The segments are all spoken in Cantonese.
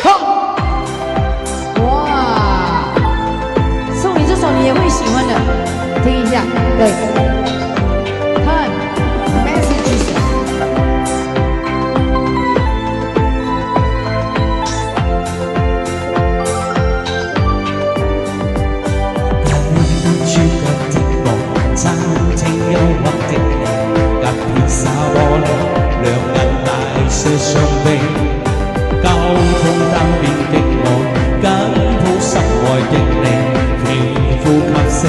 好，哇，送你这首你也会喜欢的，听一下，对，看 messages。餐廳憂鬱的你，夾片灑玻璃，兩眼帶些傷悲。交通單邊的我，緊抱心愛的你，輕呼吸聲，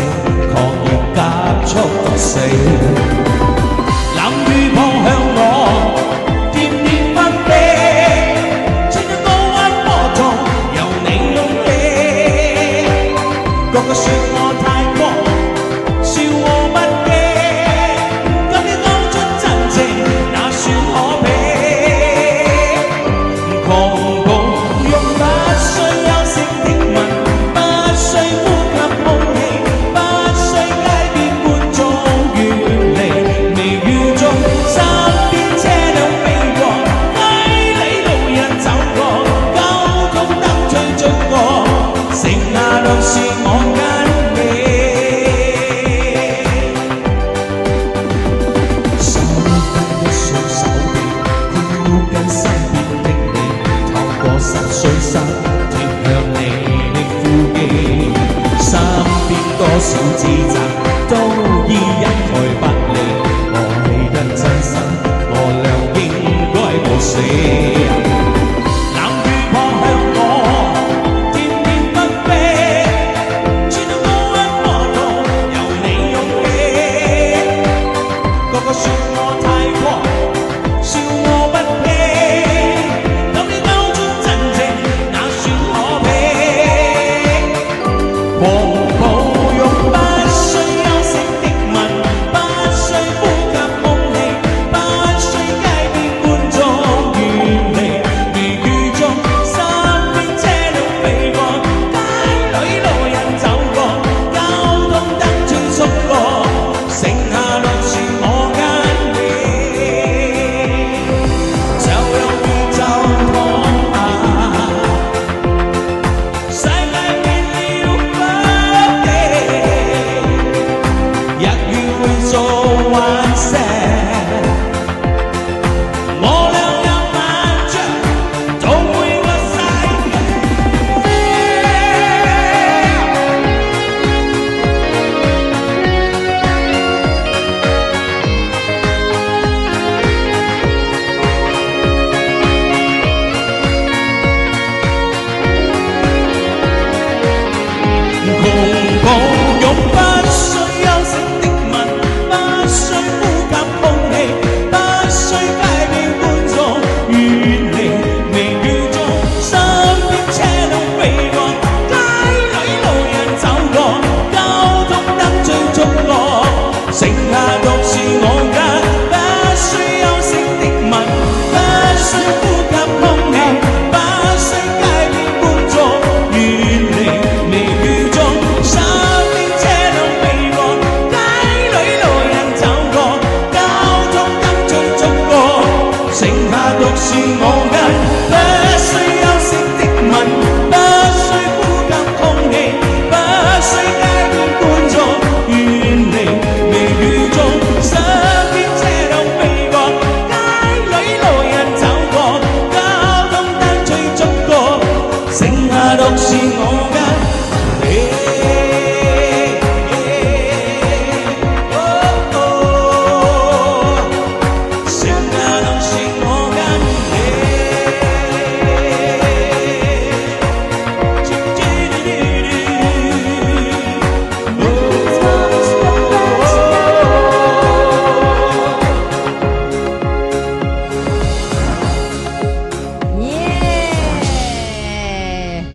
狂熱急速毒死。冷雨撲向我，甜甜分泌，青春高溫波動，由你擁起。個個說我太過。笑我不羈，今天講出真情，那算可比？狂暴用不需休息的吻，不需呼吸空氣，不需街邊觀眾遠離，微雨中身邊車輛飛過，街裏路人走過，交通燈追逐過，剩下路是我跟你。水深貼向你的呼吸，身邊多少指責都依一概不理。愛得真心，我倆應該無死。冷雨撲向我，甜甜不飛，穿到高溫波動，由你擁起。個個說我太過，笑我不羈。狂暴用不需休息的吻，不需呼吸空氣，不需街邊觀眾遠離，微雨中身邊車輛飛過，街裏路人走過，交通燈追逐過，剩下路是我跟你，就用宇宙躺下，世界變了。做幻石，我倆有萬丈，到每個世界。狂暴用不需休息的吻。不需呼吸空氣，不需街邊觀眾遠離，微雨中身邊車輛飛過，街裏路人走過，交通燈追逐過，剩下獨是我跟。不需休息的吻，不需呼吸空氣，不需街邊觀眾遠離，微雨中身邊車輛飛過，街裏路人走過，交通燈追逐過，剩下獨是我跟。